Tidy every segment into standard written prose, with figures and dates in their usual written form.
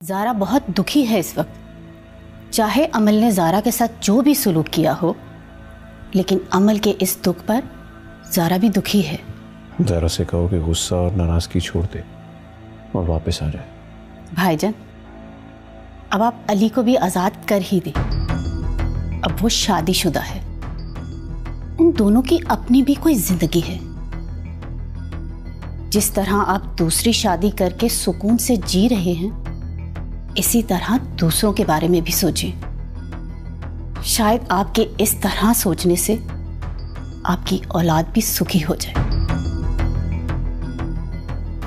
ज़ारा बहुत दुखी है इस वक्त। चाहे अमल ने ज़ारा के साथ जो भी सुलूक किया हो, लेकिन अमल के इस दुख पर ज़ारा भी दुखी है। ज़ारा से कहो कि गुस्सा और नाराज़गी छोड़ दे और वापस आ जाए। भाईजान, अब आप अली को भी आज़ाद कर ही दे। अब वो शादीशुदा है, उन दोनों की अपनी भी कोई जिंदगी है। जिस तरह आप दूसरी शादी करके सुकून से जी रहे हैं, इसी तरह दूसरों के बारे में भी सोचें। शायद आपके इस तरह सोचने से आपकी औलाद भी सुखी हो जाए।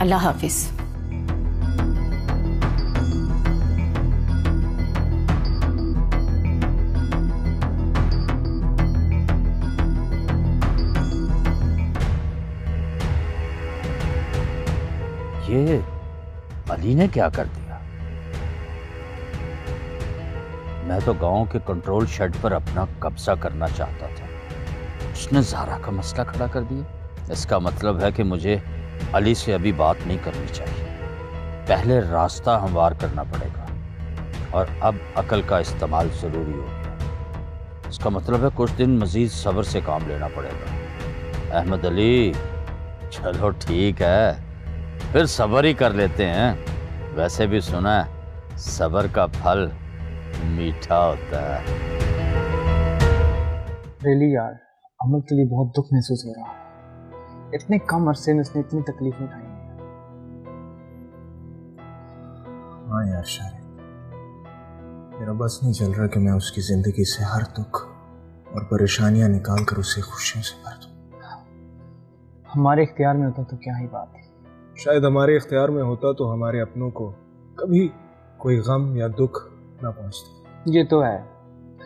अल्लाह हाफिज। ये अली ने क्या कर दिया? मैं तो गांव के कंट्रोल शेड पर अपना कब्जा करना चाहता था, उसने ज़ारा का मसला खड़ा कर दिया। इसका मतलब है कि मुझे अली से अभी बात नहीं करनी चाहिए, पहले रास्ता हमवार करना पड़ेगा। और अब अकल का इस्तेमाल ज़रूरी हो गया। इसका मतलब है कुछ दिन मज़ीद सब्र से काम लेना पड़ेगा। अहमद अली, चलो ठीक है, फिर सब्र ही कर लेते हैं। वैसे भी सुना है सब्र का फल मीठा होता है। रियली यार, अमल के लिए बहुत दुख महसूस हो रहा है। इतने कम अरसे में उसने इतनी तकलीफ उठाई है। हाँ यार शायद मेरा बस नहीं चल रहा कि मैं उसकी जिंदगी से हर दुख और परेशानियां निकाल कर उसे खुशियों से भर दूं। हमारे इख्तियार में होता तो क्या ही बात है। शायद हमारे इख्तियार में होता तो हमारे अपनों को कभी कोई गम या दुख ना पहुंचता। ये तो है।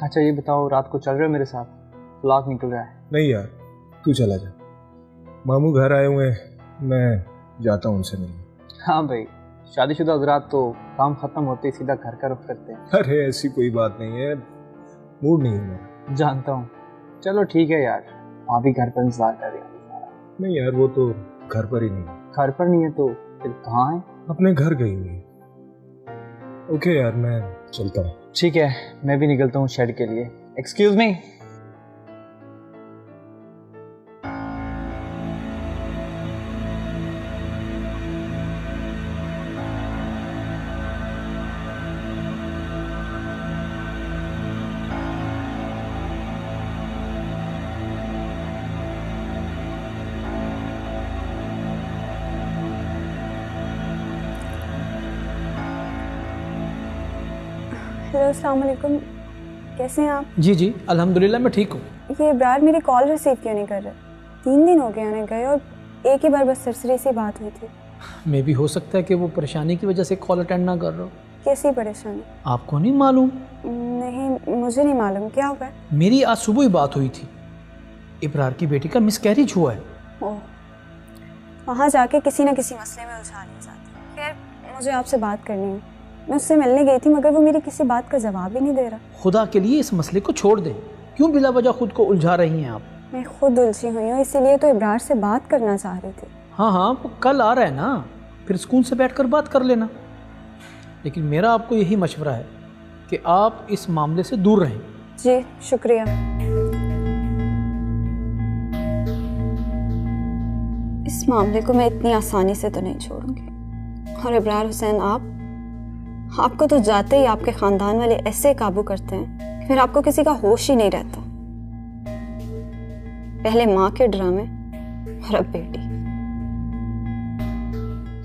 अच्छा ये बताओ, रात को चल रहे हो मेरे साथ? व्लॉग निकल रहा है। नहीं यार, तू चला जा। मामू घर आए हुए, मैं जाता हूँ उनसे मिलने। हाँ भाई, शादीशुदा हज़रात तो काम खत्म होते ही सीधा घर का रुख करते हैं। अरे ऐसी कोई बात नहीं है, मूड नहीं है मेरा। जानता हूँ। चलो ठीक है यार, आप भी घर पर इंतजार कर रहे हो? नहीं यार, वो तो घर पर ही नहीं है। घर पर नहीं है तो फिर कहाँ है? अपने घर गई हुई है। ओके यार, मैं चलता हूँ। ठीक है, मैं भी निकलता हूँ शेड के लिए। Excuse me. हेलो, अस्सलाम वालेकुम। कैसे हैं आप? जी जी अल्हम्दुलिल्लाह, मैं ठीक हूँ। ये इब्रार मेरी कॉल रिसीव क्यों नहीं कर रहे? 3 दिन हो गए उन्हें गए और एक ही बार बस सरसरी सी बात हुई थी। मे भी हो सकता है कि वो परेशानी की वजह से कॉल अटेंड ना कर रहा हो। कैसी परेशानी? आपको नहीं मालूम? नहीं, मुझे नहीं मालूम। क्या हुआ है? मेरी आज सुबह ही बात हुई थी। इब्रार की बेटी का मिसकैरेज हुआ है। ओह, वहाँ जाके किसी न किसी मसले में उलझा नहीं जाती। खैर, मुझे आपसे बात करनी है। मैं उससे मिलने गई थी मगर वो मेरी किसी बात का जवाब ही नहीं दे रहा। खुदा के लिए इस मसले को छोड़ दें। क्यों बिला वजह खुद को उलझा रही हैं आप? मैं खुद उलझी हुई हूँ, इसीलिए तो इब्रार से बात करना चाह रही थी। हाँ हाँ, वो कल आ रहा है ना, फिर सुकून से बैठकर बात कर लेना। लेकिन मेरा आपको यही मशवरा है कि आप इस मामले से दूर रहें। जी शुक्रिया। इस मामले को मैं इतनी आसानी से तो नहीं छोड़ूंगी। और इब्रार हुसैन, आपको तो जाते ही आपके खानदान वाले ऐसे काबू करते हैं कि फिर आपको किसी का होश ही नहीं रहता। पहले माँ के ड्रामे और अब बेटी।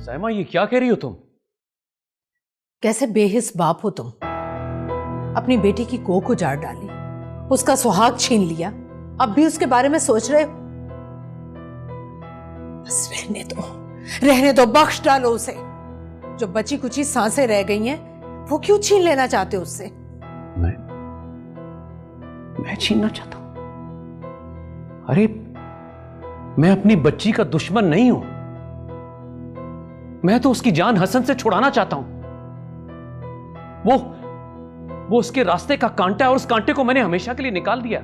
साइमा, ये क्या कह रही हो तुम? कैसे बेहिस बाप हो तुम। अपनी बेटी की कोख उजाड़ डाली, उसका सुहाग छीन लिया, अब भी उसके बारे में सोच रहे हो? बस रहने दो, बख्श डालो उसे। जो बची कुची सांसें रह गई हैं, वो क्यों छीन लेना चाहते हो उससे? मैं छीनना चाहता हूं? अरे मैं अपनी बच्ची का दुश्मन नहीं हूं, मैं तो उसकी जान हसन से छुड़ाना चाहता हूं। वो उसके रास्ते का कांटा है और उस कांटे को मैंने हमेशा के लिए निकाल दिया।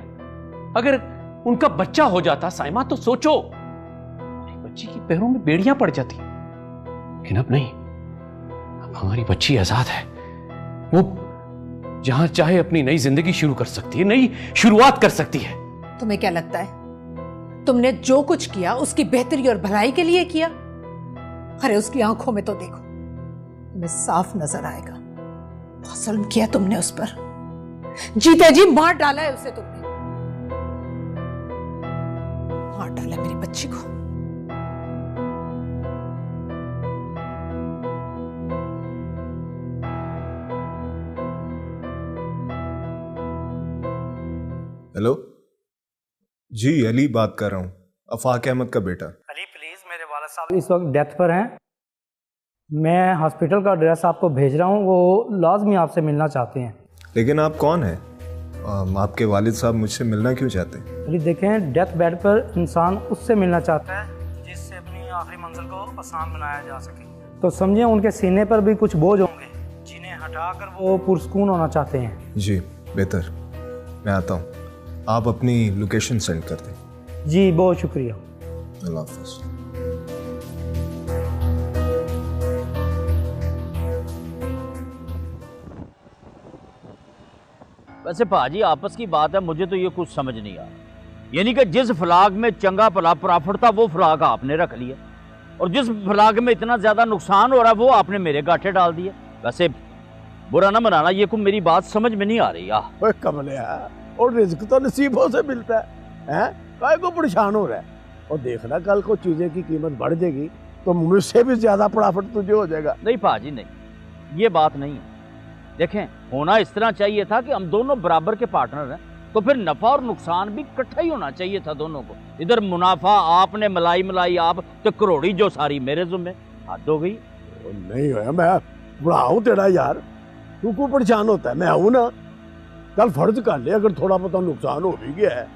अगर उनका बच्चा हो जाता साइमा, तो सोचो, मेरी बच्ची की पैरों में बेड़ियां पड़ जाती। लेकिन अब नहीं, अब हमारी बच्ची आजाद है। वो जहां चाहे अपनी नई जिंदगी शुरू कर सकती है, नई शुरुआत कर सकती है। तुम्हें क्या लगता है तुमने जो कुछ किया उसकी बेहतरी और भलाई के लिए किया? अरे उसकी आंखों में तो देखो, तुम्हें साफ नजर आएगा बहुत जुल्म किया तुमने उस पर। जीते जी मार डाला है उसे तुमने, मार डाला मेरी बच्ची को। हेलो जी, अली बात कर रहा हूँ, अफाक अहमद का बेटा। अली प्लीज, मेरे वाला साहब इस वक्त डेथ पर हैं। मैं हॉस्पिटल का एड्रेस आपको भेज रहा हूँ, वो लाजमी आपसे मिलना चाहते हैं। लेकिन आप कौन हैं? आपके वालिद साहब मुझसे मिलना क्यों चाहते हैं? अली देखें, डेथ बेड पर इंसान उससे मिलना चाहता है जिससे अपनी आखिरी मंजिल को आसान बनाया जा सके। तो समझे उनके सीने पर भी कुछ बोझ होंगे जिन्हें हटाकर वो पुरसकून होना चाहते हैं। जी बेहतर, मैं आता हूँ, आप अपनी लोकेशन सेंड कर दें। जी बहुत शुक्रिया। अल्लाह हाफ़िज़। वैसे पाजी आपस की बात है, मुझे तो ये कुछ समझ नहीं आ रहा। यानी कि जिस फलाग में चंगा भला प्रॉफिट था वो फलाग आपने रख लिया, और जिस फलाग में इतना ज्यादा नुकसान हो रहा है वो आपने मेरे गांठे डाल दिए। वैसे बुरा ना मनाना, ये को मेरी बात समझ में नहीं आ रही। यार कमले, और रिस्क तो नसीबों से मिलता है, काय को परेशान हो रहा है? और देखना कल को चीजें की कीमत बढ़ जाएगी तो मुझसे भी ज्यादा प्रॉफिट तुझे हो जाएगा। नहीं पाजी नहीं, ये बात नहीं है। देखें, होना इस तरह चाहिए था कि हम दोनों बराबर के पार्टनर हैं, तो फिर नफा और नुकसान भी इकट्ठा ही होना चाहिए था दोनों को। इधर मुनाफा आपने मलाई आप, तो करोड़ी जो सारी मेरे जुम्मे। हद हो गई। नहीं होया, मैं बुरा हूं तेरा यार, तू को परेशान होता है, मैं हूं ना। कल फर्ज कर ले, अगर थोड़ा बहुत नुकसान हो भी गया है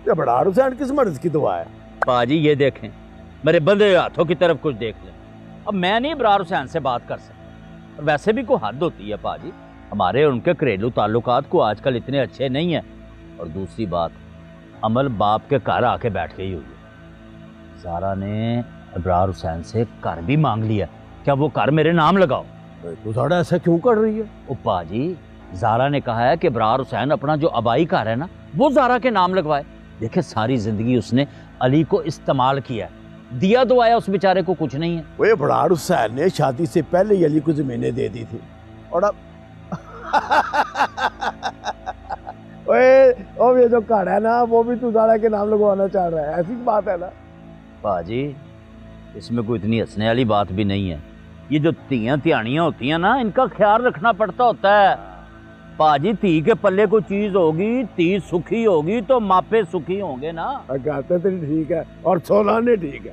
तो बड़ा हुसैन किस मर्ज की दुआ है। पाजी ये देखें, मेरे बंधे हाथों की तरफ कुछ देख लें। अब मैं नहीं इब्रार हुसैन से बात कर सकता, वैसे भी कोई हद होती है पाजी। हमारे और उनके घरेलू ताल्लुकात को आजकल इतने अच्छे नहीं है। और दूसरी बात, अमल बाप के घर आके बैठ गई हुई है। ज़ारा ने इब्रार हुसैन से घर भी मांग लिया, क्या वो घर मेरे नाम लगाओ? तू साड़ा ऐसा क्यों कर रही है? ओ पाजी, ज़ारा ने कहा है कि इब्रार हुसैन अपना जो आबाई घर है ना, वो ज़ारा के नाम लगवाए। देखे, सारी जिंदगी उसने अली को इस्तेमाल किया, दिया दुआया उस बेचारे को कुछ नहीं है। वो इब्रार हुसैन ने शादी से पहले ही अली को जमीनें दे दी थी, और अब ओए ये जो घर है ना वो भी तू ज़ारा के नाम लगवाना चाह रहा है, ऐसी बात है ना? पाजी इसमें कोई इतनी हंसने वाली बात भी नहीं है। ये जो तियां त्यानियां होती हैं ना, इनका ख्याल रखना पड़ता होता है। पाजी ती के पल्ले कोई चीज होगी, ती सुखी होगी तो मापे सुखी होंगे ना। कहते तो ठीक है, और सोना ने ठीक है।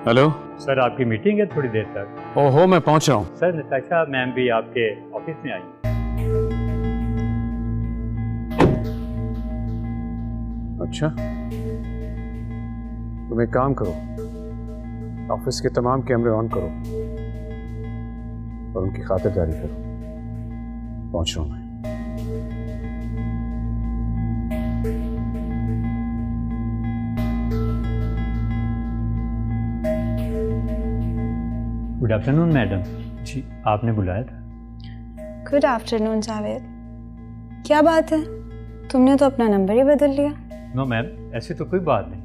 हेलो सर, आपकी मीटिंग है थोड़ी देर तक। ओहो, मैं पहुंच रहा हूँ। सर, नताशा मैम भी आपके ऑफिस में आई। अच्छा, तुम एक काम करो, ऑफिस के तमाम कैमरे ऑन करो और उनकी खातिरदारी करो। पहुंच रहा हूं मैं। Good afternoon madam. जी, आपने बुलाया था? गुड आफ्टरनून जावेद, क्या बात है, तुमने तो अपना नंबर ही बदल लिया। नो मैम, ऐसी तो कोई बात नहीं,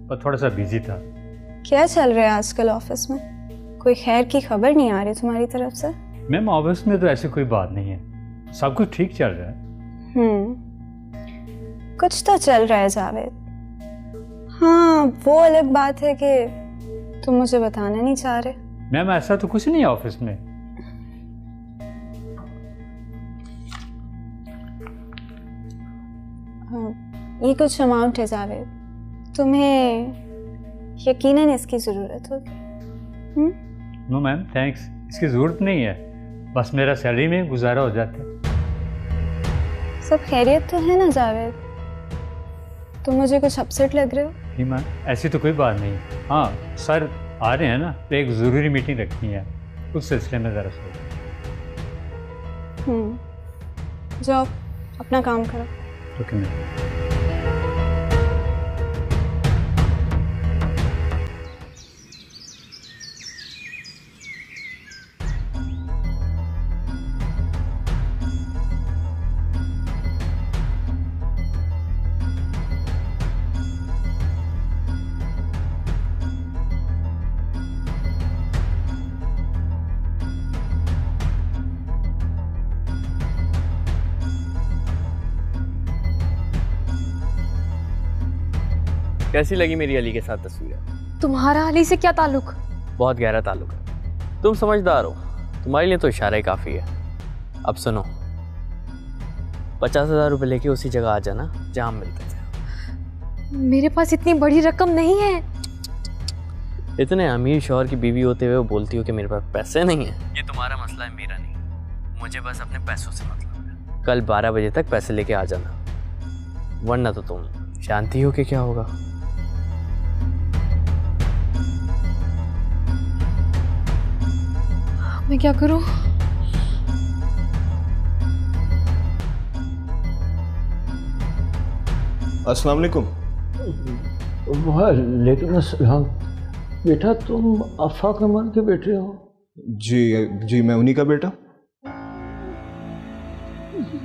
पर थोड़ा सा बिजी था। क्या चल रहा है आजकल ऑफिस में? कोई खैर की खबर नहीं आ रही तुम्हारी तरफ से? मैम, ऑफिस में तो ऐसी कोई बात नहीं है, सब कुछ ठीक चल रहा है। कुछ तो चल रहा है जावेद। हाँ, वो अलग बात है कि तुम मुझे बताना नहीं चाह रहे। मैम, ऐसा तो कुछ नहीं है ऑफिस में। ये कुछ अमाउंट है जावेद, तुम्हें यकीनन इसकी ज़रूरत होगी। नो मैम, थैंक्स, इसकी ज़रूरत नहीं है, बस मेरा सैलरी में गुजारा हो जाता है। सब खैरियत तो है ना जावेद? तुम मुझे कुछ अपसेट लग रहे हो। नहीं मैम, ऐसी तो कोई बात नहीं। हाँ, सर आ रहे हैं ना, तो एक ज़रूरी मीटिंग रखनी है, उस सिलसिले में ज़रा सोच। जाओ अपना काम करो। Okay ma'am. कैसी लगी मेरी अली के साथ तस्वीरें? तुम्हारा अली से क्या ताल्लुक? बहुत गहरा ताल्लुक है। तुम समझदार हो, तुम्हारे लिए तो इशारा ही काफ़ी है। अब सुनो, 50,000 रुपये लेके उसी जगह आ जाना जहाँ हम मिलते थे। मेरे पास इतनी बड़ी रकम नहीं है। इतने अमीर शौहर की बीवी होते हुए वो बोलती हो कि मेरे पास पैसे नहीं है। ये तुम्हारा मसला है, मेरा नहीं। मुझे बस अपने पैसों से मतलब है। कल 12 बजे तक पैसे लेके आ जाना, वरना तो तुम जानती हो कि क्या होगा। मैं क्या करूं? अस्सलाम वालेकुम। वालेकुम अस्सलाम। बेटा तुम आफाक अमान के बेटे हो? जी जी, मैं उन्हीं का बेटा।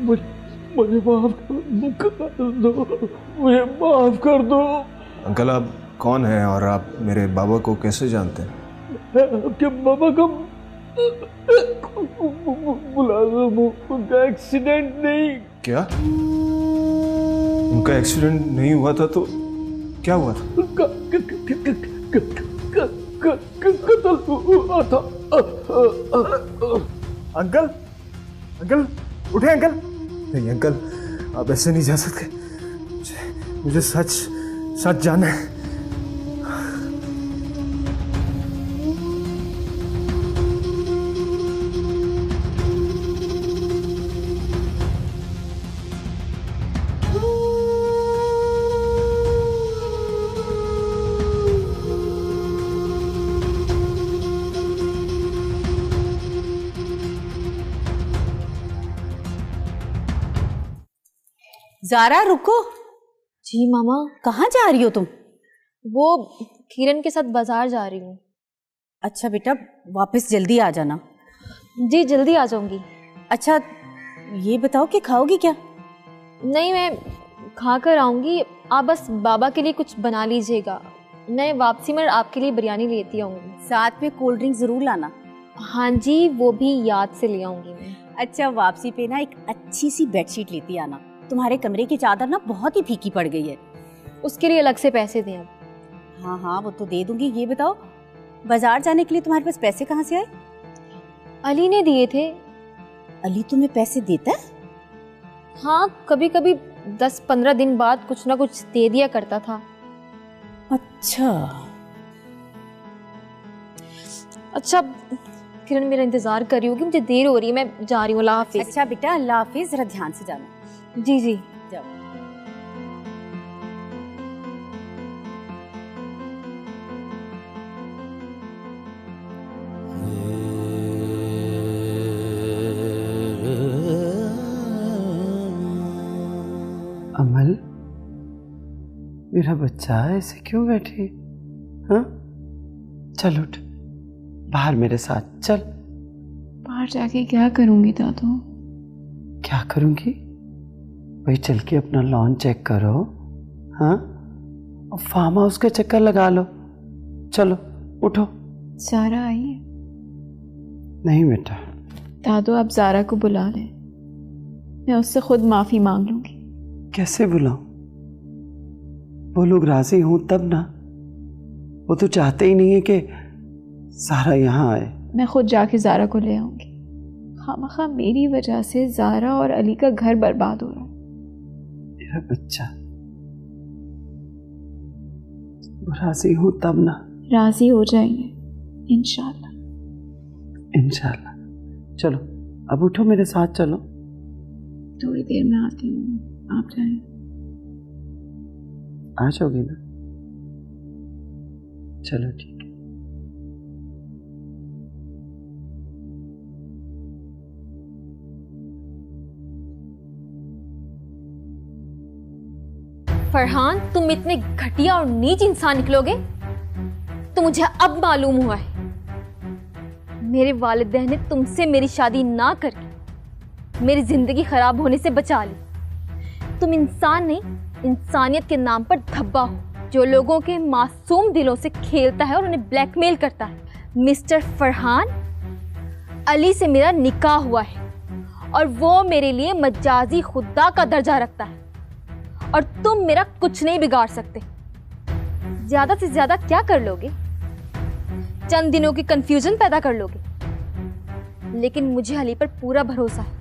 मुझे माफ कर दो, मुझे माफ कर दो। अंकल, आप कौन हैं और आप मेरे बाबा को कैसे जानते हैं? आपके बाबा का मुलाजिम हूं, उनका एक्सीडेंट नहीं। क्या? उनका एक्सीडेंट नहीं हुआ था तो क्या हुआ था? कत्ल हुआ था। अंकल, अंकल उठे अंकल। नहीं अंकल, आप ऐसे नहीं जा सकते। मुझे सच सच जानना है। ज़ारा रुको। जी मामा। कहाँ जा रही हो तुम? वो किरण के साथ बाजार जा रही हूँ। अच्छा बेटा, वापस जल्दी आ जाना। जी जल्दी आ जाऊंगी। अच्छा ये बताओ कि खाओगी क्या? नहीं, मैं खा कर आऊँगी। आप बस बाबा के लिए कुछ बना लीजिएगा। मैं वापसी में आपके लिए बिरयानी लेती आऊँगी। साथ में कोल्ड ड्रिंक ज़रूर लाना। हाँ जी, वो भी याद से ले आऊँगी मैं। अच्छा वापसी पे ना एक अच्छी सी बेडशीट लेती आना। तुम्हारे कमरे की चादर ना बहुत ही फीकी पड़ गई है। उसके लिए अलग से पैसे दें अब? हाँ हाँ वो तो दे दूंगी। ये बताओ, बाजार जाने के लिए तुम्हारे पास पैसे कहाँ से आए? अली ने दिए थे। अली तुम्हें पैसे देता है? हाँ, कभी कभी 10-15 दिन बाद कुछ ना कुछ दे दिया करता था। अच्छा किरण मेरा इंतजार कर रही होगी, मुझे देर हो रही है, मैं जा रही हूँ। अल्लाह हाफिज। अच्छा बेटा, अल्लाह हाफिज, जरा ध्यान से जाना। जी जी जाओ। अमल, मेरा बच्चा ऐसे क्यों बैठी? हाँ, चल उठ, बाहर मेरे साथ चल। बाहर जाके क्या करूंगी दादू? क्या करूंगी? वही चल के अपना लॉन चेक करो। हाँ, और फार्म हाउस का चक्कर लगा लो। चलो उठो। ज़ारा आई है? नहीं बेटा। दादू आप ज़ारा को बुला लें, मैं उससे खुद माफ़ी मांग लूंगी। कैसे बुलाऊं? वो लोग राजी हूं तब ना। वो तो चाहते ही नहीं है कि ज़ारा यहाँ आए। मैं खुद जाके ज़ारा को ले आऊंगी। खामखा मेरी वजह से ज़ारा और अली का घर बर्बाद हो रहा है। मेरा बच्चा, वो राजी हूं तब ना। राजी हो जाएंगे इंशाल्लाह। इंशाल्लाह। चलो अब उठो, मेरे साथ चलो। थोड़ी देर में आती हूँ, आप जाएं। आ जाओगे ना? चलो ठीक। फरहान, तुम इतने घटिया और नीच इंसान निकलोगे तो मुझे अब मालूम हुआ है। मेरे वालिदैन ने तुमसे मेरी शादी ना करके मेरी जिंदगी खराब होने से बचा ली। तुम इंसान नहीं, इंसानियत के नाम पर धब्बा हो, जो लोगों के मासूम दिलों से खेलता है और उन्हें ब्लैकमेल करता है। मिस्टर फरहान, अली से मेरा निकाह हुआ है और वो मेरे लिए मजाजी खुदा का दर्जा रखता है और तुम मेरा कुछ नहीं बिगाड़ सकते। ज्यादा से ज्यादा क्या कर लोगे? चंद दिनों की कंफ्यूजन पैदा कर लोगे। लेकिन मुझे अली पर पूरा भरोसा है।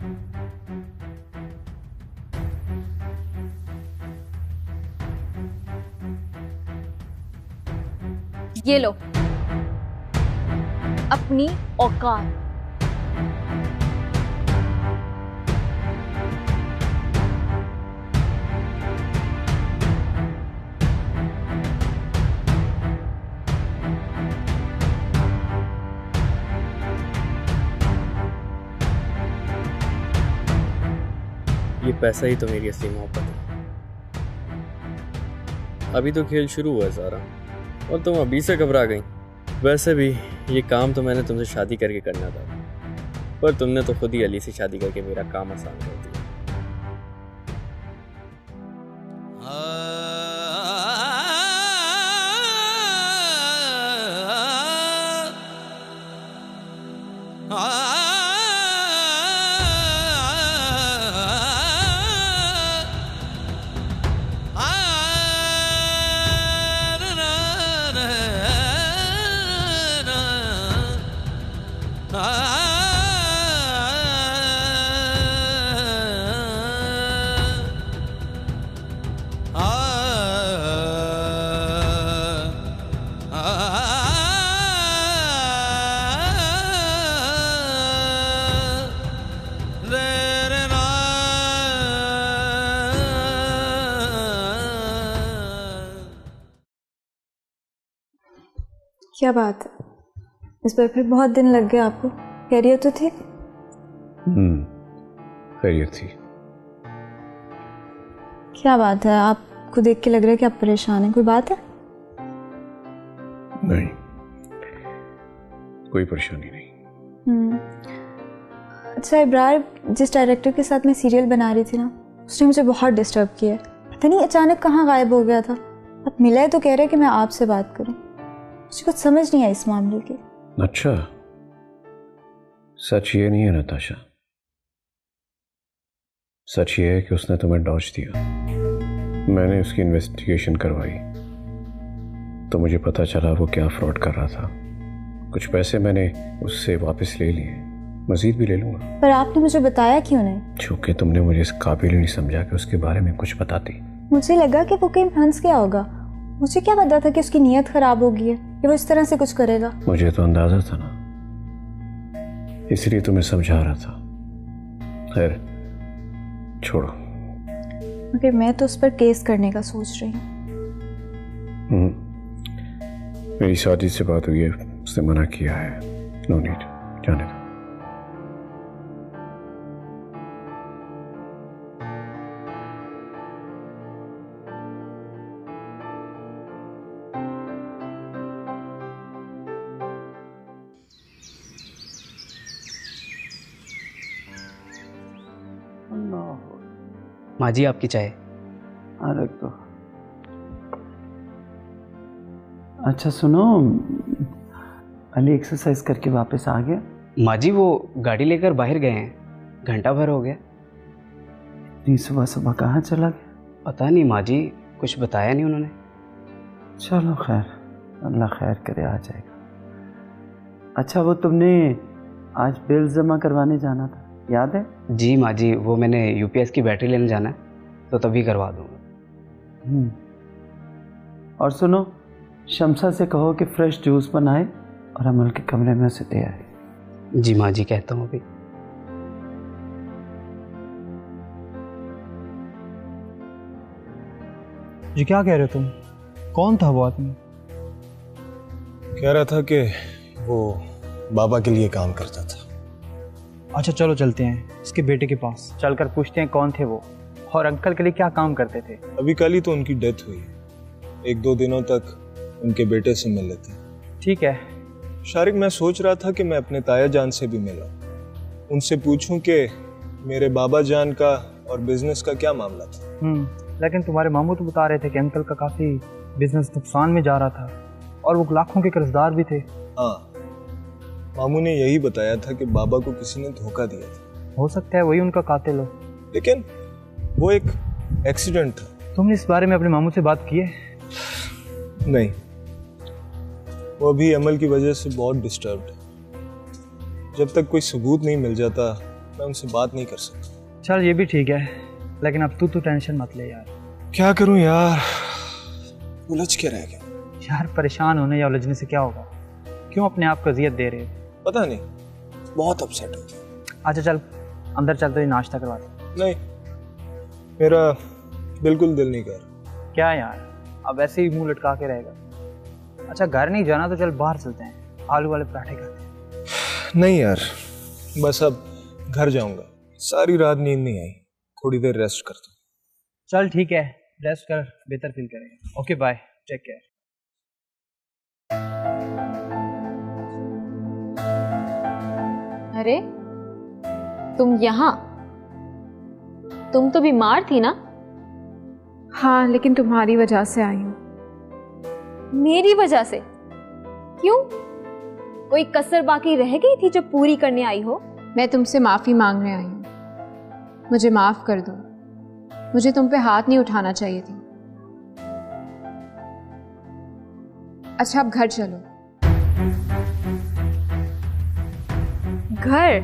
ये लो अपनी औकात। ये पैसा ही तो मेरी असली मोहब्बत है। अभी तो खेल शुरू हुआ है सारा, और तुम अभी से घबरा गई। वैसे भी ये काम तो मैंने तुमसे शादी करके करना था, पर तुमने तो खुद ही अली से शादी करके मेरा काम आसान कर दिया। क्या बात है, इस पर फिर बहुत दिन लग गए आपको? खैरियत तो थी? खैरियत थी। क्या बात है, आपको देख के लग रहा है कि आप परेशान हैं। कोई बात है? नहीं, कोई परेशानी नहीं। अच्छा इब्रार, जिस डायरेक्टर के साथ मैं सीरियल बना रही थी ना, उसने मुझे बहुत डिस्टर्ब किया। पता नहीं अचानक कहाँ गायब हो गया था। अब मिला है तो कह रहे कि मैं आपसे बात करूं। मुझे कुछ समझ नहीं आई इस मामले की। अच्छा, सच ये नहीं है नताशा, सच ये है कि उसने तुम्हें डॉज दिया। मैंने उसकी इन्वेस्टिगेशन करवाई तो मुझे पता चला वो क्या फ्रॉड कर रहा था। कुछ पैसे मैंने उससे वापस ले लिए, मजीद भी ले लूंगा। पर आपने मुझे बताया क्यों नहीं? क्योंकि तुमने मुझे इस काबिल नहीं समझा कि उसके बारे में कुछ बताती। मुझे लगा कि वो कहीं फंस गया होगा। मुझे क्या पता था कि उसकी नीयत खराब होगी है कि वो इस तरह से कुछ करेगा। मुझे तो अंदाजा था ना, इसलिए तुम्हें समझा रहा था। खैर छोड़ो। मगर मैं तो उस पर केस करने का सोच रही हूँ। मेरी शादी से बात हुई है, उसने मना किया है। नो नीड, जाने दो। माँ जी आपकी चाय। अरे तो अच्छा सुनो, अली एक्सरसाइज करके वापस आ गया? माँ जी वो गाड़ी लेकर बाहर गए हैं, घंटा भर हो गया। इतनी सुबह सुबह कहाँ चला गया? पता नहीं माँ जी, कुछ बताया नहीं उन्होंने। चलो खैर, अल्लाह खैर करे, आ जाएगा। अच्छा वो तुमने आज बिल जमा करवाने जाना था, याद है? जी माँ जी, वो मैंने यूपीएस की बैटरी लेने जाना है तो तभी करवा दूंगा। और सुनो, शमसा से कहो कि फ्रेश जूस बनाए और अमल के कमरे में उसे दे आए। जी माँ जी, कहता हूँ अभी। जी क्या कह रहे हो तुम? कौन था वो आदमी? कह रहा था कि वो बाबा के लिए काम करता था। अच्छा चलो चलते हैं इसके बेटे के पास, चलकर पूछते हैं कौन थे वो और अंकल के लिए क्या काम करते थे। अभी कल ही तो उनकी डेथ हुई है, 1-2 दिनों तक उनके बेटे से मिल लेते हैं। ठीक है शारिक, मैं सोच रहा था कि मैं अपने ताया जान से भी मिला, उनसे पूछूं कि मेरे बाबा जान का और बिजनेस का क्या मामला था। लेकिन तुम्हारे मामू तो बता रहे थे कि अंकल का काफी बिजनेस नुकसान में जा रहा था और वो लाखों के कर्जदार भी थे। हाँ, मामू ने यही बताया था कि बाबा को किसी ने धोखा दिया था। हो सकता है वही उनका कातिल हो, लेकिन वो एक एक्सीडेंट था। तुमने इस बारे में अपने मामू से बात की है? नहीं, वो अभी अमल की वजह से बहुत डिस्टर्ब्ड है। जब तक कोई सबूत नहीं मिल जाता मैं उनसे बात नहीं कर सकता। चल ये भी ठीक है, लेकिन अब तू टेंशन मत ले यार। क्या करूं यार, उलझ के रह गया। यार परेशान होने या उलझने से क्या होगा? क्यों अपने आप को अजियत दे रहे हो? पता नहीं, बहुत अपसेट हो गया। अच्छा चल अंदर चल, तो नाश्ता करवा दे। नहीं, मेरा बिल्कुल दिल नहीं कर। क्या यार, अब ऐसे ही मुंह लटका के रहेगा? अच्छा घर नहीं जाना तो चल बाहर चलते हैं, आलू वाले पराठे खाते हैं। नहीं यार, बस अब घर जाऊंगा। सारी रात नींद नहीं आई, थोड़ी देर रेस्ट करता हूँ। चल ठीक है, रेस्ट कर, बेहतर फील करेगा। Okay bye, take care. अरे तुम यहाँ? तुम तो बीमार थी ना? हाँ लेकिन तुम्हारी वजह से आई हूँ। मेरी वजह से? क्यों? कोई कसर बाकी रह गई थी जो पूरी करने आई हो? मैं तुमसे माफ़ी मांगने आई हूँ, मुझे माफ़ कर दो। मुझे तुम पे हाथ नहीं उठाना चाहिए थी। अच्छा अब घर चलो। घर?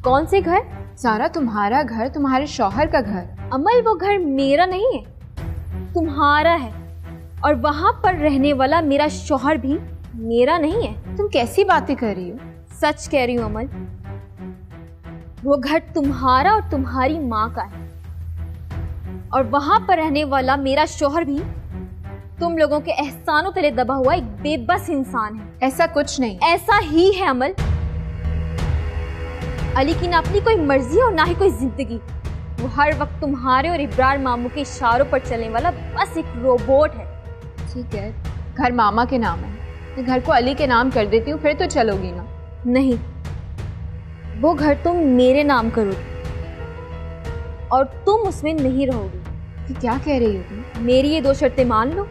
कौन से घर? सारा तुम्हारा घर, तुम्हारे शौहर का घर। अमल वो घर मेरा नहीं है, तुम्हारा है। और वहां पर रहने वाला मेरा शौहर भी मेरा नहीं है। तुम कैसी बातें कर रही हो? सच कह रही हूँ अमल, वो घर तुम्हारा और तुम्हारी माँ का है। और वहां पर रहने वाला मेरा शौहर भी तुम लोगों के एहसानों तले दबा हुआ एक बेबस इंसान है। ऐसा कुछ नहीं। ऐसा ही है अमल। अली की ना अपनी कोई मर्जी और ना ही कोई जिंदगी। वो हर वक्त तुम्हारे और इब्रार मामू के इशारों पर चलने वाला बस एक रोबोट है। ठीक है, घर मामा के नाम है, मैं घर को अली के नाम कर देती हूँ, फिर तो चलोगी ना? नहीं, वो घर तुम मेरे नाम करोगी और तुम उसमें नहीं रहोगी। तो क्या कह रही हो तुम? मेरी ये 2 शर्तें मान लो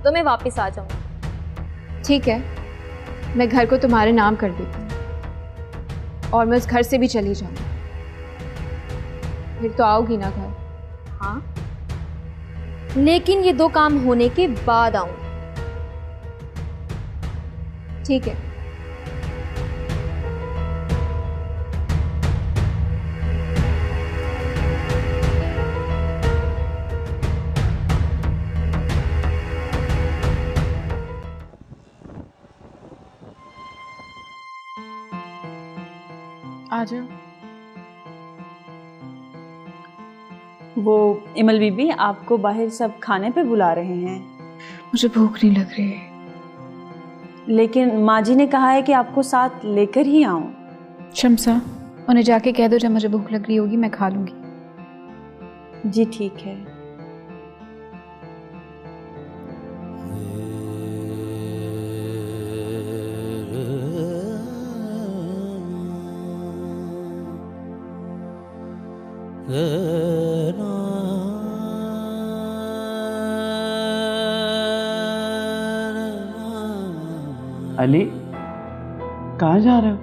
तो मैं वापस आ जाऊंगी। ठीक है, मैं घर को तुम्हारे नाम कर देती हूँ और मैं उस घर से भी चली जाऊंगी। फिर तो आओगी ना घर? हाँ, लेकिन ये 2 काम होने के बाद आऊं। ठीक है। आ जाओ। वो इमल बीबी आपको बाहर सब खाने पे बुला रहे हैं। मुझे भूख नहीं लग रही है। लेकिन माँ जी ने कहा है कि आपको साथ लेकर ही आऊं। शम्सा, उन्हें जाके कह दो जब मुझे भूख लग रही होगी मैं खा लूंगी। जी ठीक है। अली कहाँ जा रहे हो?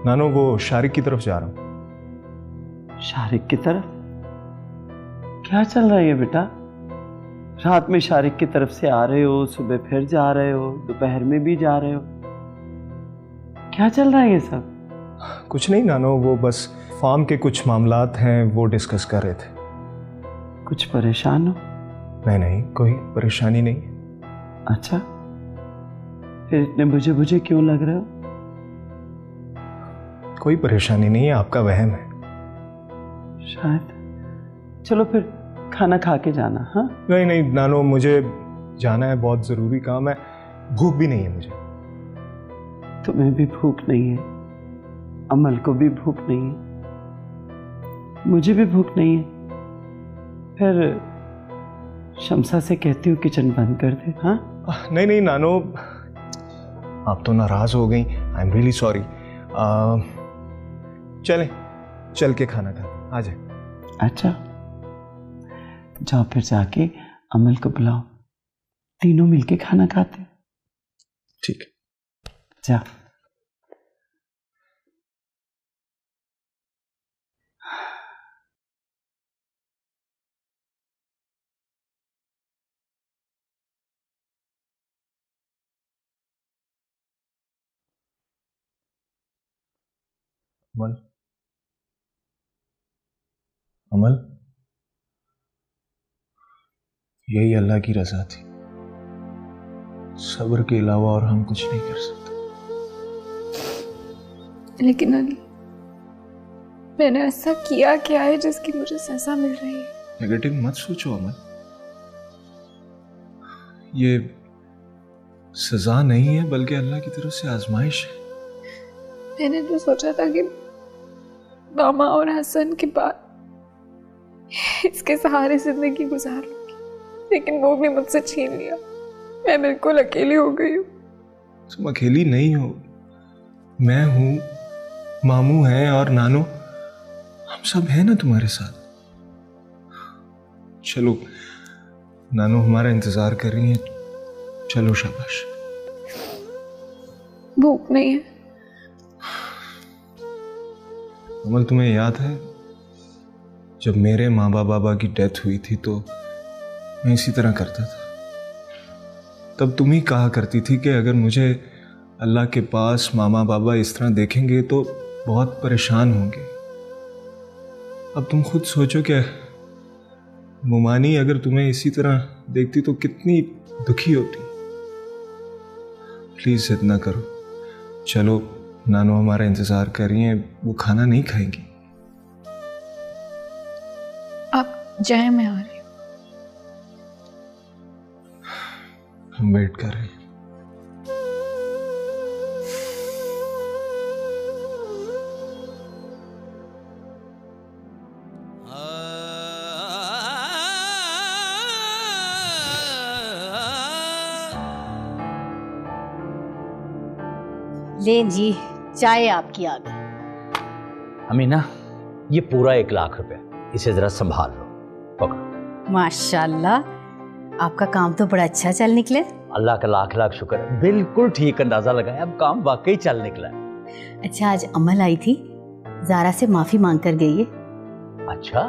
नानो वो शारिक की तरफ जा रहा हूँ। शारिक की तरफ? क्या चल रहा है बेटा? रात में शारिक की तरफ से आ रहे हो, सुबह फिर जा रहे हो, दोपहर में भी जा रहे हो, क्या चल रहा है ये सब? कुछ नहीं नानो, वो बस फार्म के कुछ मामलात हैं वो डिस्कस कर रहे थे। कुछ परेशान हो? नहीं नहीं, कोई परेशानी नहीं। अच्छा, फिर इतने बुझे बुझे क्यों लग रहे हो? कोई परेशानी नहीं है, आपका वहम है शायद। चलो फिर खाना खा के जाना। हाँ नहीं नहीं नानो, मुझे जाना है, बहुत ज़रूरी काम है, भूख भी नहीं है मुझे। तुम्हें भी भूख नहीं है, अमल को भी भूख नहीं है, मुझे भी भूख नहीं है। फिर शम्सा से कहती हूँ किचन बंद कर दे। हाँ नहीं नहीं नानो, आप तो नाराज हो गई। I am really sorry. चलें, चल के खाना खा आ जाए। अच्छा जाओ, फिर जाके अमल को बुलाओ, तीनों मिलके खाना खाते। ठीक है, जा। अमल, अमल, यही अल्लाह की रजा थी। सब्र के अलावा और हम कुछ नहीं कर सकते। लेकिन अली, मैंने ऐसा किया क्या है जिसकी मुझे सजा मिल रही है? नेगेटिव मत सोचो अमल, ये सजा नहीं है बल्कि अल्लाह की तरफ से आजमाइश है। मैंने तो सोचा था कि मामा और हसन के बाद इसके सहारे जिंदगी गुजार लूंगी, लेकिन वो भी मुझसे छीन लिया। मैं बिल्कुल अकेली हो गई हूँ। तुम अकेली नहीं हो, मैं हूँ, मामू हैं और नानो, हम सब हैं ना तुम्हारे साथ। चलो, नानो हमारा इंतजार कर रही हैं, चलो शाबाश। भूख नहीं है। अमल, तुम्हें याद है जब मेरे माँ बाबा की डेथ हुई थी तो मैं इसी तरह करता था। तब तुम ही कहा करती थी कि अगर मुझे अल्लाह के पास मामा बाबा इस तरह देखेंगे तो बहुत परेशान होंगे। अब तुम खुद सोचो कि मुमानी अगर तुम्हें इसी तरह देखती तो कितनी दुखी होती। प्लीज जिद ना करो, चलो, नानो हमारा इंतजार कर रही हैं, वो खाना नहीं खाएंगी। आप जाए, मैं आ रही हूँ। हम वेट कर रहे हैं। ले जी, चाय आपकी आ गई। अमीना, ये पूरा 1 लाख रुपए, इसे जरा संभाल लो, पकड़ो। माशाल्लाह, आपका काम तो बड़ा अच्छा चल निकले। अल्लाह का लाख लाख शुक्र है, बिल्कुल ठीक अंदाजा लगाया, अब काम वाकई चल निकला है। अच्छा, आज अमल आई थी, जारा से माफी मांग कर गई है। अच्छा,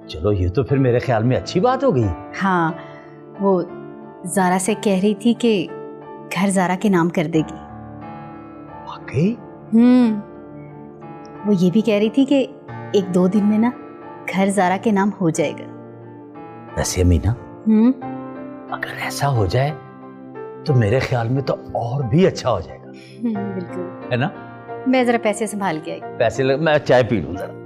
चलो ये तो फिर मेरे ख्याल में अच्छी बात हो गई। हाँ, वो जारा से कह रही थी कि घर जारा के नाम कर देगी। वाकई? वो ये भी कह रही थी कि 1-2 दिन में ना घर जारा के नाम हो जाएगा। वैसे अमीना, अगर ऐसा हो जाए तो मेरे ख्याल में तो और भी अच्छा हो जाएगा। बिल्कुल, है ना? मैं जरा पैसे संभाल के आई। पैसे मैं चाय पी लूं जरा।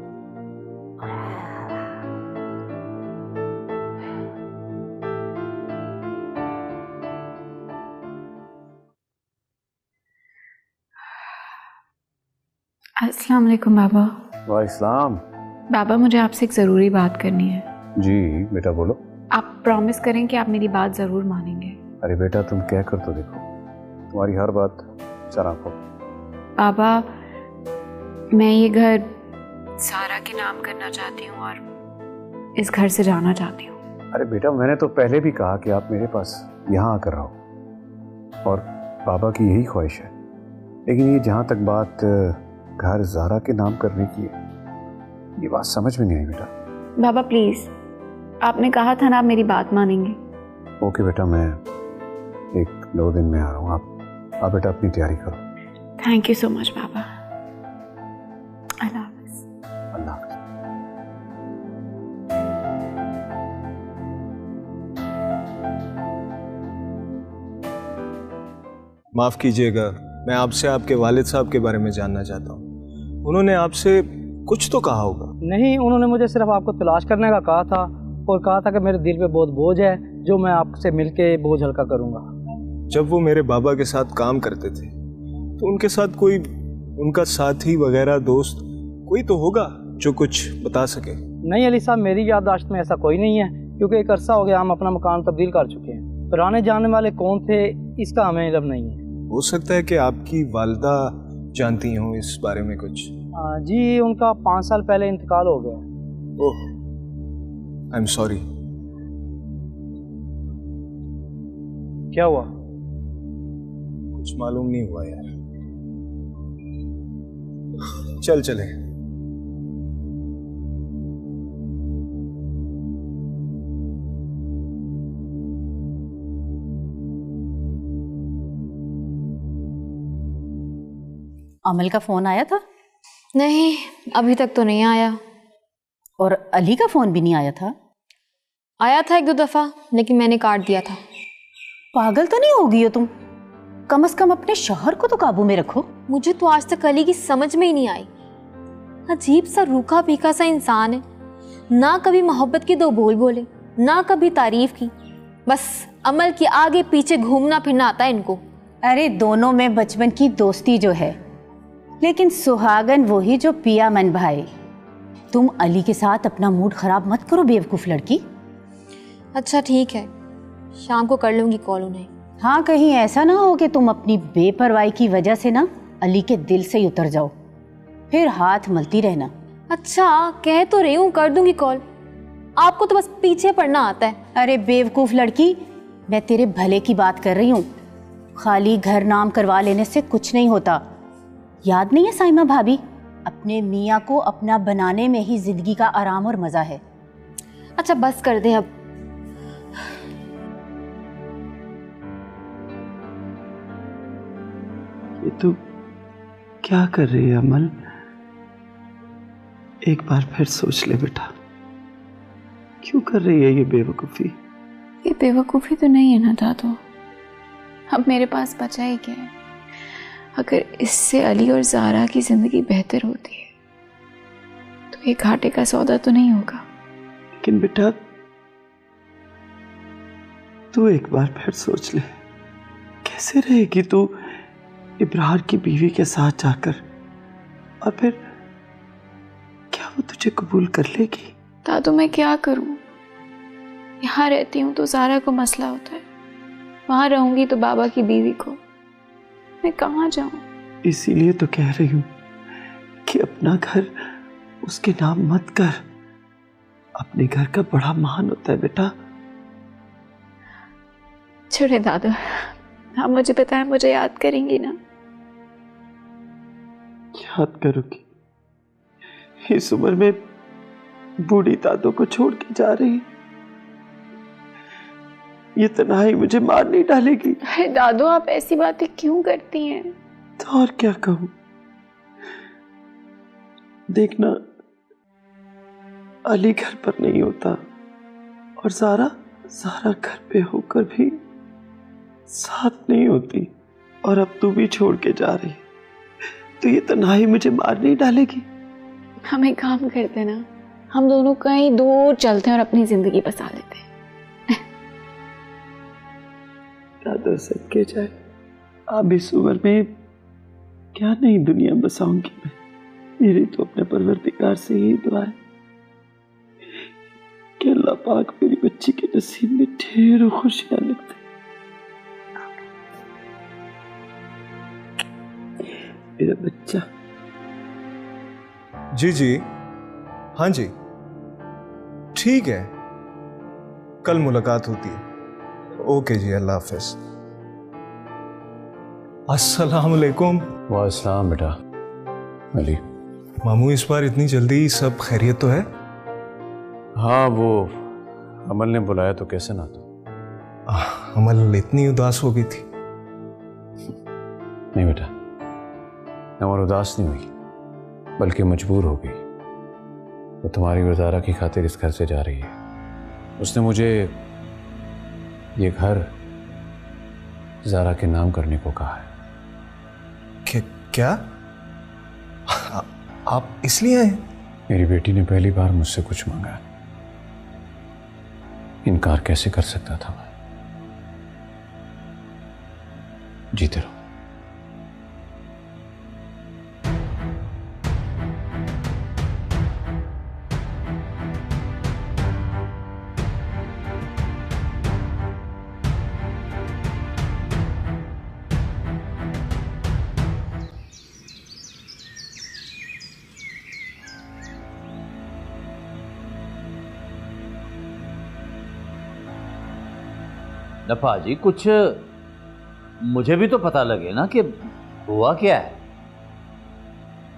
अस्सलाम वालेकुम बाबा। वालेकुम। बाबा, मुझे आपसे एक ज़रूरी बात करनी है। जी बेटा, बोलो। आप प्रॉमिस करें कि आप मेरी बात ज़रूर मानेंगे। अरे बेटा, तुम क्या कर तो देखो, तुम्हारी हर बात सराह को। बाबा, मैं ये घर सारा के नाम करना चाहती हूँ और इस घर से जाना चाहती हूँ। अरे बेटा, मैंने तो पहले भी कहा कि आप मेरे पास यहाँ आकर रहो, और बाबा की यही ख्वाहिश है। लेकिन ये जहाँ तक बात घर ज़ारा के नाम करने की है, ये बात समझ में नहीं आई बेटा। बाबा प्लीज़, आपने कहा था ना आप मेरी बात मानेंगे। ओके बेटा, मैं 1-2 दिन में आ रहा हूँ। आप बेटा अपनी तैयारी करो। थैंक यू सो मच बाबा। अल्लाह हाफ़िज़। अल्लाह हाफ़िज़। माफ कीजिएगा, मैं आपसे आपके वालिद साहब के बारे में जानना चाहता हूँ। उन्होंने आपसे कुछ तो कहा होगा। नहीं, उन्होंने मुझे सिर्फ आपको तलाश करने का कहा था और कहा था कि मेरे दिल पे बहुत बोझ है, जो मैं आपसे मिलके बोझ हल्का करूँगा। जब वो मेरे बाबा के साथ काम करते थे तो उनके साथ कोई उनका साथी वगैरह दोस्त कोई तो होगा जो कुछ बता सके। नहीं अली साहब, मेरी याददाश्त में ऐसा कोई नहीं है, क्योंकि एक अरसा हो गया हम अपना मकान तब्दील कर चुके हैं। पुराने जानने वाले कौन थे इसका हमें इल्म नहीं है। हो सकता है कि आपकी वालदा जानती हो इस बारे में कुछ। जी, उनका 5 साल पहले इंतकाल हो गया। ओह, आई एम सॉरी। क्या हुआ? कुछ मालूम नहीं हुआ यार। चल चले। अमल का फोन आया था? नहीं, अभी तक तो नहीं आया। और अली का फोन भी नहीं आया था? आया था 1-2 दफा, लेकिन मैंने काट दिया था। पागल तो नहीं हो गई हो तुम? कम से कम अपने शौहर को तो काबू में रखो। मुझे तो आज तक अली की समझ में ही नहीं आई। अजीब सा रूखा फीका सा इंसान है, ना कभी मोहब्बत की 2 बोल बोले, ना कभी तारीफ की, बस अमल के आगे पीछे घूमना फिरना आता है इनको। अरे दोनों में बचपन की दोस्ती जो है, लेकिन सुहागन वही जो पिया मन भाए। तुम अली के साथ अपना मूड खराब मत करो बेवकूफ लड़की। अच्छा ठीक है, शाम को कर लूंगी कॉल उन्हें। हाँ, कहीं ऐसा ना हो कि तुम अपनी बेपरवाही की वजह से ना अली के दिल से ही उतर जाओ, फिर हाथ मलती रहना। अच्छा, कह तो रही हूँ कर दूंगी कॉल, आपको तो बस पीछे पड़ना आता है। अरे बेवकूफ लड़की, मैं तेरे भले की बात कर रही हूँ। खाली घर नाम करवा लेने से कुछ नहीं होता। याद नहीं है साइमा भाभी, अपने मियाँ को अपना बनाने में ही जिंदगी का आराम और मजा है। अच्छा बस कर दे अब। ये तू क्या कर रही है अमल? एक बार फिर सोच ले बेटा, क्यों कर रही है ये बेवकूफ़ी? ये बेवकूफ़ी तो नहीं है ना दादू, अब मेरे पास बचा ही क्या है? अगर इससे अली और ज़ारा की ज़िंदगी बेहतर होती है तो ये घाटे का सौदा तो नहीं होगा। लेकिन बेटा तू एक बार फिर सोच ले, कैसे रहेगी तू इब्रार की बीवी के साथ जाकर, और फिर क्या वो तुझे कबूल कर लेगी? दादू मैं क्या करूं? यहाँ रहती हूँ तो ज़ारा को मसला होता है, वहाँ रहूंगी तो बाबा की बीवी को, मैं कहाँ जाऊं? इसीलिए तो कह रही हूँ कि अपना घर उसके नाम मत कर। अपने घर का बड़ा मान होता है बेटा। छोड़े दादू, आप मुझे पता है मुझे याद करेंगी ना? याद करूंगी? इस उम्र में बूढ़ी दादू को छोड़ के जा रही, ये तन्हाई मुझे मार नहीं डालेगी? अरे दादू आप ऐसी बातें क्यों करती हैं? तो और क्या कहूं? देखना, अली घर पर नहीं होता और ज़ारा घर पे होकर भी साथ नहीं होती, और अब तू भी छोड़ के जा रही, तो ये तन्हाई मुझे मार नहीं डालेगी? हम एक काम करते ना, हम दोनों कहीं दूर चलते हैं और अपनी जिंदगी बसा लेते हैं। दादा सदके जाए, अब इस उम्र में क्या नई दुनिया बसाऊंगी मैं? मेरी तो अपने परवरदिगार से यही दुआ है कि अल्लाह पाक मेरी बच्ची के नसीब में ढेरों खुशियां लिख दे। मेरा बच्चा। जी जी, हाँ जी, ठीक है, कल मुलाकात होती है। ओके जी, अल्लाह हाफिज। अस्सलाम वालेकुम। वालेकुम बेटा। अली मामू, इस बार इतनी जल्दी सब खैरियत तो है? हाँ, वो अमल ने बुलाया तो कैसे ना तो। अमल इतनी उदास हो गई थी? नहीं बेटा, अमल उदास नहीं हुई, बल्कि मजबूर हो गई। वो तुम्हारी और ज़ारा की खातिर इस घर से जा रही है। उसने मुझे ये घर ज़ारा के नाम करने को कहा है। क्या? आप इसलिए आए? मेरी बेटी ने पहली बार मुझसे कुछ मांगा, इनकार कैसे कर सकता था मैं? जीते रहो। नफा जी, कुछ मुझे भी तो पता लगे ना कि हुआ क्या है।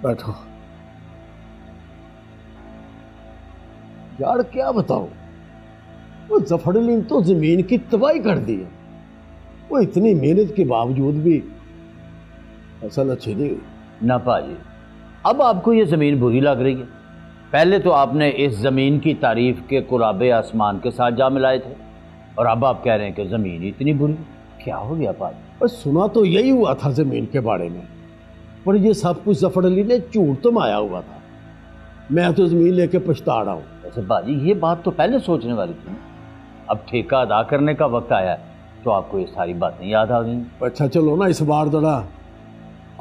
बैठो यार, क्या बताऊं, वो जफर ने तो जमीन की तबाही कर दी है। वो इतनी मेहनत के बावजूद भी फसल अच्छी नहीं हुई। नफा जी, अब आपको ये ज़मीन बुरी लग रही है? पहले तो आपने इस ज़मीन की तारीफ के कुराबे आसमान के साथ जा मिलाए थे, और अब आप कह रहे हैं कि ज़मीन इतनी बुरी। क्या हो गया पाजी? सुना तो यही हुआ था ज़मीन के बारे में, पर ये सब कुछ जफर अली ने झूठ तो माया हुआ था। मैं तो ज़मीन लेके पछता रहा हूँ। वैसे बाजी ये बात तो पहले सोचने वाली थी। अब ठेका अदा करने का वक्त आया है तो आपको ये सारी बातें याद आ गई। अच्छा चलो ना, इस बार जरा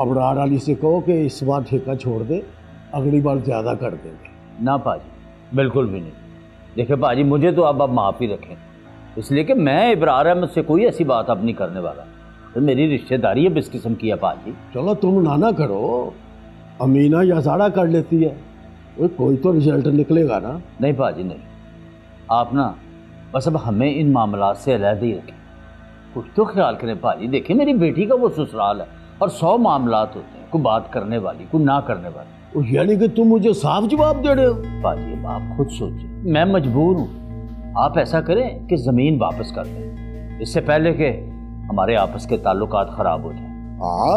अबरार अली से कहो कि इस बार ठेका छोड़ दे, अगली बार ज़्यादा कर देंगे। ना पाजी, बिल्कुल भी नहीं। देखिए पाजी, मुझे तो अब माफ़ी रखें, इसलिए कि मैं इब्रार अहमद से कोई ऐसी बात अब नहीं करने वाला। तो मेरी रिश्तेदारी अब इस किस्म की है पाजी। चलो तुम ना करो, अमीना या ज़ारा कर लेती है, कोई तो रिजल्ट निकलेगा ना। नहीं पाजी नहीं, आप ना बस अब हमें इन मामलात से अलग ही रखें। कुछ तो ख्याल करें पाजी। देखिए मेरी बेटी का वो ससुराल है और 100 मामलात होते हैं, कोई बात करने वाली, कोई ना करने वाली। यानी कि तुम मुझे साफ जवाब दे रहे हो? पाजी आप खुद सोचिए, मैं मजबूर हूँ। आप ऐसा करें कि ज़मीन वापस कर दें, इससे पहले कि हमारे आपस के ताल्लुकात ख़राब हो जाए।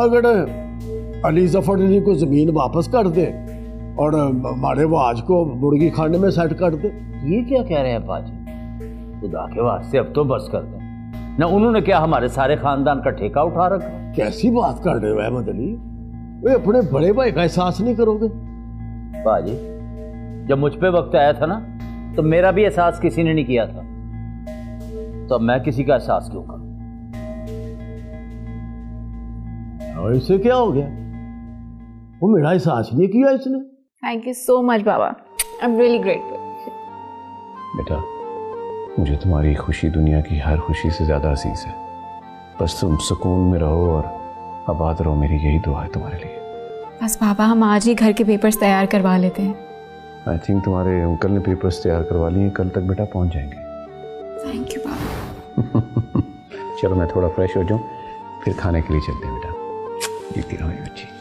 अगर अली जफर अली को ज़मीन वापस कर दे और हमारे वाज को मुर्गी खाने में सेट कर दे। ये क्या कह रहे हैं पाजी? खुदा के वास्ते अब तो बस कर दें ना। उन्होंने क्या हमारे सारे खानदान का ठेका उठा रखा? कैसी बात कर रहे हो अहमद अली? वे अपने बड़े भाई का एहसास नहीं करोगे? बाजी जब मुझ पे वक्त आया था ना, तो मेरा भी एहसास किसी ने नहीं किया था, तो मैं किसी का एहसास क्यों करूं? और इससे क्या हो गया? वो मेरा एहसास नहीं किया इसने। Thank you so much Baba, I am really grateful. बेटा, मुझे तुम्हारी खुशी दुनिया की हर खुशी से ज़्यादा अजीज है। बस तुम सुकून में रहो और आबाद रहो, मेरी यही दुआ है तुम्हारे लिए। बस बाबा हम आज ही घर के पेपर्स तैयार करवा लेते हैं। आई थिंक तुम्हारे अंकल ने पेपर्स तैयार करवा लिए, कल तक बेटा पहुंच जाएंगे। थैंक यू बाबा। चलो मैं थोड़ा फ्रेश हो जाऊं, फिर खाने के लिए चलते हैं बेटा। जीती रहो बच्ची।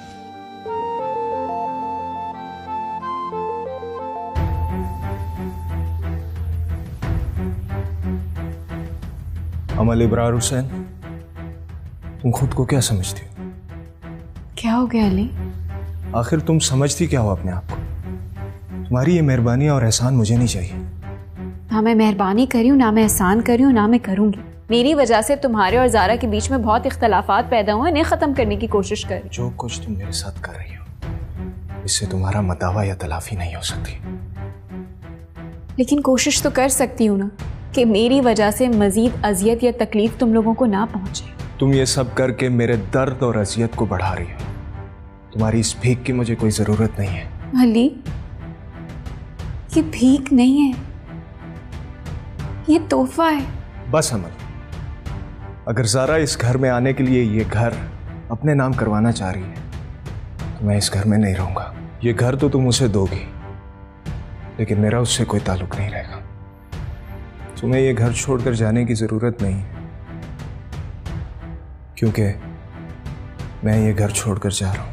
अमल इब्रार हुसैन, तुम खुद को क्या समझती हो? क्या हो गया अली? आखिर तुम समझती क्या हो अपने आप को? तुम्हारी ये मेहरबानी और एहसान मुझे नहीं चाहिए। ना मैं मेहरबानी करी हूँ, ना मैं एहसान करी हूँ, ना मैं करूँगी। मेरी वजह से तुम्हारे और ज़ारा के बीच में बहुत इख्तलाफात पैदा हुए, इन्हें ख़त्म करने की कोशिश कर। जो कुछ तुम मेरे साथ कर रही हो, इससे तुम्हारा मदावा या तलाफी नहीं हो सकती। लेकिन कोशिश तो कर सकती हूँ ना, कि मेरी वजह से मजीद अजियत या तकलीफ तुम लोगों को ना पहुंचे। तुम ये सब करके मेरे दर्द और अजियत को बढ़ा रही हो। तुम्हारी इस भीख की मुझे कोई जरूरत नहीं है। अली, ये भीख नहीं है, ये तोहफा है। बस अमल, अगर ज़ारा इस घर में आने के लिए ये घर अपने नाम करवाना चाह रही है, तो मैं इस घर में नहीं रहूंगा। ये घर तो तुम उसे दोगी, लेकिन मेरा उससे कोई ताल्लुक नहीं रहेगा। तुम्हें ये घर छोड़कर जाने की जरूरत नहीं है, क्योंकि मैं ये घर छोड़कर जा रहा हूं।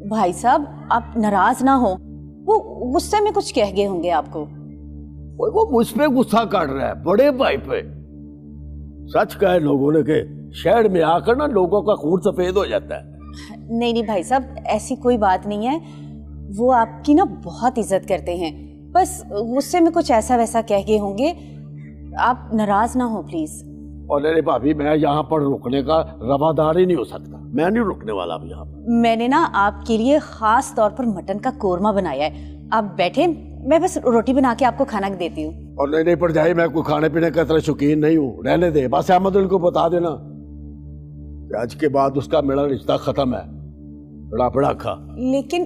भाई साहब, आप नाराज ना हो, वो गुस्से में कुछ कह गए होंगे आपको। वो मुझ पे गुस्सा कर रहा है, बड़े भाई पे। सच कहे लोगों ने के शहर में आकर ना लोगों का खून सफेद हो जाता है। नहीं भाई साहब, ऐसी कोई बात नहीं है। वो आपकी ना बहुत इज्जत करते हैं, बस गुस्से में कुछ ऐसा वैसा कह गए होंगे। आप नाराज ना हो प्लीज। और अरे भाभी, मैं यहाँ पर रुकने का रवादार ही नहीं हो सकता। मैं नहीं रुकने वाला अब यहाँ पर। मैंने ना आपके लिए खास तौर पर मटन का कोरमा बनाया है। आप बैठे, मैं बस रोटी बना के आपको खाना देती हूँ। और नहीं पर जाए, मैं कोई खाने पीने का इतना शौकीन नहीं हूँ, रहने दे। बस अहमद को बता देना आज के बाद उसका मेरा रिश्ता खत्म है। बड़ा बड़ा खा। लेकिन